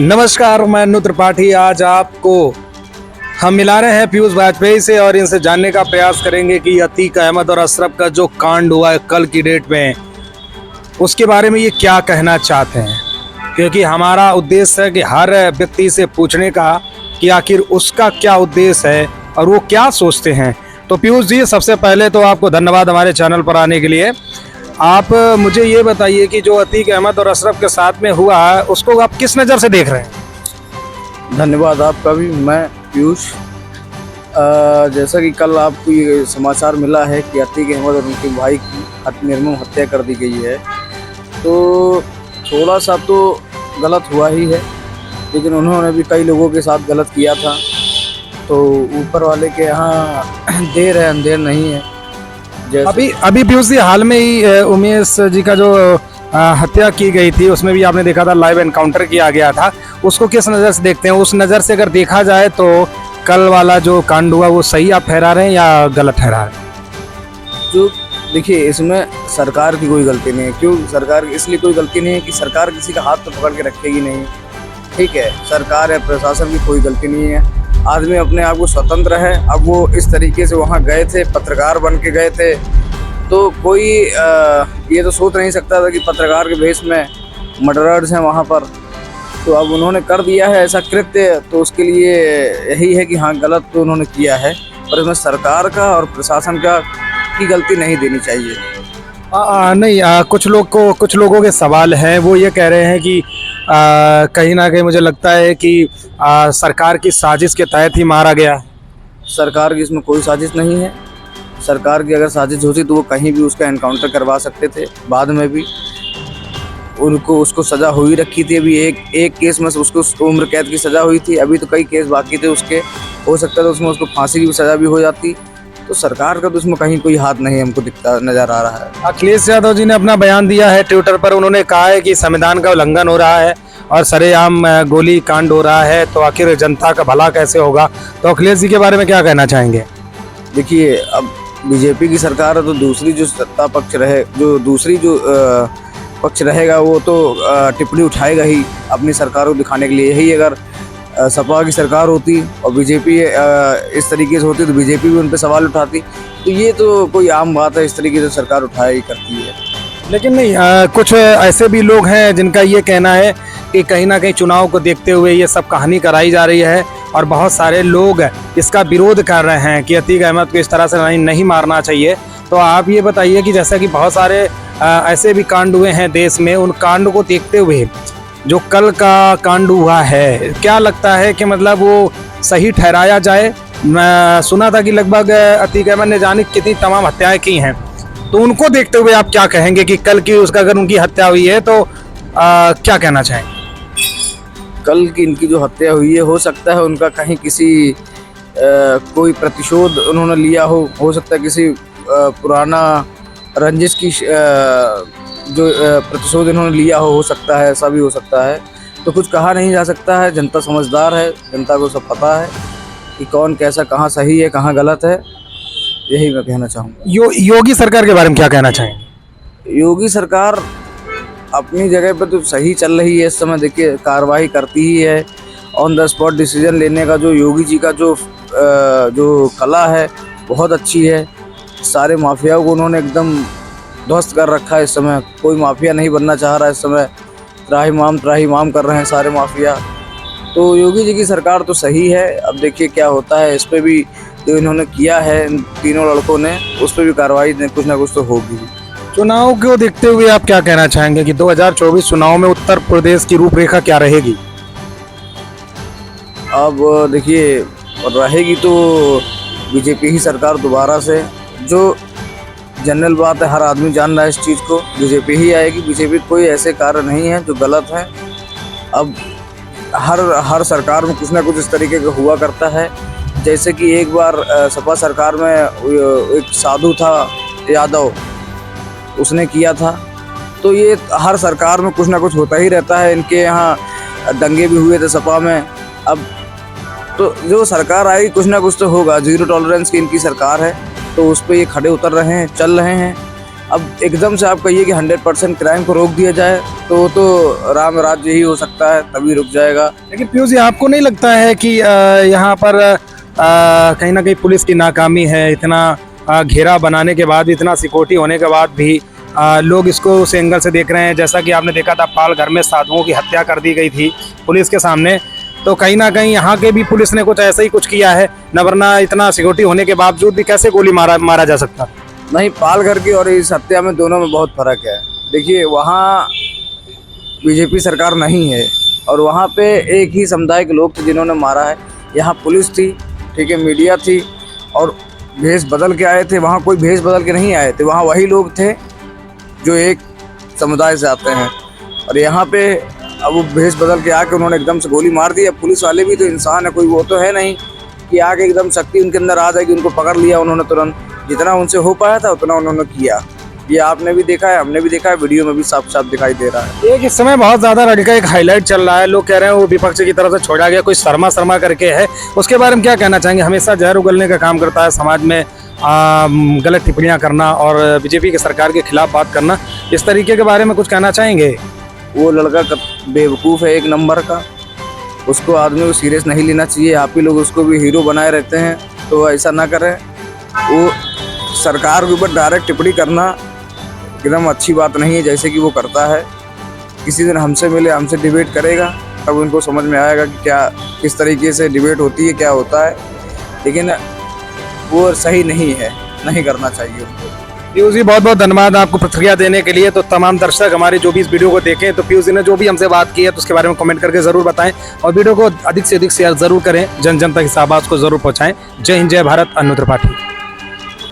नमस्कार, मैं अनु त्रिपाठी। आज आपको हम मिला रहे हैं पीयूष वाजपेयी से और इनसे जानने का प्रयास करेंगे कि अतीक अहमद और अशरफ का जो कांड हुआ है कल की डेट में, उसके बारे में ये क्या कहना चाहते हैं। क्योंकि हमारा उद्देश्य है कि हर व्यक्ति से पूछने का कि आखिर उसका क्या उद्देश्य है और वो क्या सोचते हैं। तो पीयूष जी, सबसे पहले तो आपको धन्यवाद हमारे चैनल पर आने के लिए। आप मुझे ये बताइए कि जो अतीक अहमद और अशरफ के साथ में हुआ है उसको आप किस नज़र से देख रहे हैं। धन्यवाद आपका भी। मैं पीयूष, जैसा कि कल आपको ये समाचार मिला है कि अतीक अहमद और उनके भाई की निर्मम हत्या कर दी गई है, तो थोड़ा सा तो गलत हुआ ही है, लेकिन उन्होंने भी कई लोगों के साथ गलत किया था। तो ऊपर वाले के यहाँ देर है अंधेर नहीं है। अभी पीयूष जी, हाल में ही उमेश जी का जो हत्या की गई थी उसमें भी आपने देखा था लाइव एनकाउंटर किया गया था। उसको किस नज़र से देखते हैं? उस नज़र से अगर देखा जाए तो कल वाला जो कांड हुआ वो सही आप ठहरा रहे हैं या गलत ठहरा रहे हैं? जो देखिए, इसमें सरकार की कोई गलती नहीं है। क्यों सरकार की? इसलिए कोई गलती नहीं है कि सरकार किसी का हाथ तो पकड़ के रखेगी नहीं। ठीक है, सरकार है, प्रशासन की कोई गलती नहीं है। आदमी अपने आप को स्वतंत्र है। अब वो इस तरीके से वहाँ गए थे, पत्रकार बन के गए थे, तो कोई ये तो सोच नहीं सकता था कि पत्रकार के भेष में मर्डरर्स हैं वहाँ पर। तो अब उन्होंने कर दिया है ऐसा कृत्य, तो उसके लिए यही है कि हाँ, गलत तो उन्होंने किया है, पर इसमें सरकार का और प्रशासन का की गलती नहीं देनी चाहिए। नहीं, कुछ लोगों के सवाल हैं। वो ये कह रहे हैं कि कहीं ना कहीं मुझे लगता है कि सरकार की साजिश के तहत ही मारा गया है। सरकार की इसमें कोई साजिश नहीं है। सरकार की अगर साजिश होती तो वो कहीं भी उसका एनकाउंटर करवा सकते थे। बाद में भी उसको सज़ा हुई रखी थी। अभी एक केस में उसको उम्र कैद की सज़ा हुई थी। अभी तो कई केस बाकी थे उसके, हो सकता था उसमें उसको फांसी की भी सज़ा भी हो जाती। तो सरकार का तो इसमें कहीं कोई हाथ नहीं हमको दिखता नज़र आ रहा है। अखिलेश यादव जी ने अपना बयान दिया है ट्विटर पर। उन्होंने कहा है कि संविधान का उल्लंघन हो रहा है और सरेआम गोली कांड हो रहा है, तो आखिर जनता का भला कैसे होगा। तो अखिलेश जी के बारे में क्या कहना चाहेंगे? देखिए, अब बीजेपी की सरकार है, तो दूसरी जो सत्ता पक्ष रहे, पक्ष रहेगा, वो तो टिप्पणी उठाएगा ही अपनी सरकार को दिखाने के लिए। यही अगर सपा की सरकार होती और बीजेपी इस तरीके से होती तो बीजेपी भी उन पर सवाल उठाती। तो ये तो कोई आम बात है, इस तरीके से सरकार उठाया ही करती है। लेकिन नहीं, कुछ ऐसे भी लोग हैं जिनका ये कहना है कि कहीं ना कहीं चुनाव को देखते हुए ये सब कहानी कराई जा रही है और बहुत सारे लोग इसका विरोध कर रहे हैं कि अतीक अहमद को इस तरह से नहीं मारना चाहिए। तो आप ये बताइए कि जैसा कि बहुत सारे ऐसे भी कांड हुए हैं देश में, उन कांड को देखते हुए जो कल का कांड हुआ है, क्या लगता है कि मतलब वो सही ठहराया जाए? मैं सुना था कि लगभग अतीक अहमद ने जाने कितनी तमाम हत्याएं की हैं, तो उनको देखते हुए आप क्या कहेंगे कि कल की उसका अगर उनकी हत्या हुई है तो क्या कहना चाहेंगे? कल की इनकी जो हत्या हुई है, हो सकता है उनका कहीं किसी कोई प्रतिशोध उन्होंने लिया हो सकता है किसी पुराना रंजिश की जो प्रतिशोध इन्होंने लिया हो सकता है, ऐसा भी हो सकता है। तो कुछ कहा नहीं जा सकता है। जनता समझदार है, जनता को सब पता है कि कौन कैसा, कहाँ सही है, कहाँ गलत है। यही मैं कहना चाहूँगा। योगी सरकार के बारे में क्या कहना चाहेंगे? योगी सरकार अपनी जगह पर तो सही चल रही है। इस समय देखिए, कार्रवाई करती ही है। ऑन द स्पॉट डिसीजन लेने का जो योगी जी का जो कला है, बहुत अच्छी है। सारे माफियाओं को उन्होंने एकदम ध्वस्त कर रखा है। इस समय कोई माफिया नहीं बनना चाह रहा है। इस समय त्राहिमाम कर रहे हैं सारे माफिया। तो योगी जी की सरकार तो सही है। अब देखिए क्या होता है। इस पर भी जो इन्होंने किया है, इन तीनों लड़कों ने, उस पर भी कार्रवाई कुछ ना कुछ तो होगी। चुनाव को देखते हुए आप क्या कहना चाहेंगे कि 2024 चुनाव में उत्तर प्रदेश की रूपरेखा क्या रहेगी? अब देखिए, रहेगी तो बीजेपी ही सरकार दोबारा से। जो जनरल बात है, हर आदमी जान रहा है इस चीज़ को, बीजेपी ही आएगी। बीजेपी कोई ऐसे कार्य नहीं है जो गलत है। अब हर सरकार में कुछ ना कुछ इस तरीके का हुआ करता है। जैसे कि एक बार सपा सरकार में एक साधु था यादव, उसने किया था। तो ये हर सरकार में कुछ ना कुछ होता ही रहता है। इनके यहाँ दंगे भी हुए थे सपा में। अब तो जो सरकार आई, कुछ ना कुछ तो होगा। जीरो टॉलरेंस की इनकी सरकार है, तो उस पर ये खड़े उतर रहे हैं, चल रहे हैं। अब एकदम से आप कहिए कि 100% क्राइम को रोक दिया जाए तो वो तो राम राज्य ही हो सकता है, तभी रुक जाएगा। लेकिन पीयूष जी, आपको नहीं लगता है कि यहाँ पर कहीं ना कहीं पुलिस की नाकामी है? इतना घेरा बनाने के बाद भी, इतना सिक्योरिटी होने के बाद भी लोग इसको उस एंगल से देख रहे हैं। जैसा कि आपने देखा था, पाल घर में साधुओं की हत्या कर दी गई थी पुलिस के सामने, तो कहीं ना कहीं यहाँ के भी पुलिस ने कुछ ऐसा ही कुछ किया है न, वरना इतना सिक्योरिटी होने के बावजूद भी कैसे गोली मारा जा सकता? नहीं, पालघर की और इस हत्या में दोनों में बहुत फर्क है। देखिए, वहाँ बीजेपी सरकार नहीं है और वहाँ पे एक ही समुदाय के लोग थे जिन्होंने मारा है। यहाँ पुलिस थी, ठीक है, मीडिया थी और भेष बदल के आए थे। वहाँ कोई भेष बदल के नहीं आए थे, वहाँ वही लोग थे जो एक समुदाय से आते हैं। और यहाँ पे अब वो भेष बदल के आके उन्होंने एकदम से गोली मार दी। अब पुलिस वाले भी तो इंसान है, कोई वो तो है नहीं कि आगे एकदम शक्ति उनके अंदर आ जाएगी, उनको पकड़ लिया उन्होंने तुरंत। जितना उनसे हो पाया था उतना उन्होंने किया। ये आपने भी देखा है, हमने भी देखा है, वीडियो में भी साफ साफ दिखाई दे रहा है। एक इस समय बहुत ज्यादा लड़की का एक हाईलाइट चल रहा है, लोग कह रहे हैं वो विपक्ष की तरफ से छोड़ा गया, कोई शर्मा करके है, उसके बारे में क्या कहना चाहेंगे? हमेशा जहर उगलने का काम करता है, समाज में गलत टिप्पणियां करना और बीजेपी की सरकार के खिलाफ बात करना, इस तरीके के बारे में कुछ कहना चाहेंगे? वो लड़का बेवकूफ़ है एक नंबर का, उसको आदमी को सीरियस नहीं लेना चाहिए। आप ही लोग उसको भी हीरो बनाए रहते हैं, तो ऐसा ना करें। वो सरकार के ऊपर डायरेक्ट टिप्पणी करना एकदम अच्छी बात नहीं है, जैसे कि वो करता है। किसी दिन हमसे मिले, हमसे डिबेट करेगा, तब उनको समझ में आएगा कि क्या किस तरीके से डिबेट होती है, क्या होता है। लेकिन वो सही नहीं है, नहीं करना चाहिए उनको। पीयूष जी, बहुत बहुत धन्यवाद आपको प्रतिक्रिया देने के लिए। तो तमाम दर्शक हमारे जो भी इस वीडियो को देखें, तो पीयूष जी ने जो भी हमसे बात की है तो उसके बारे में कमेंट करके जरूर बताएं और वीडियो को अधिक से अधिक शेयर जरूर करें, जन जन तक इस आवाज़ को जरूर पहुंचाएं। जय हिंद, जय भारत। अनु त्रिपाठी।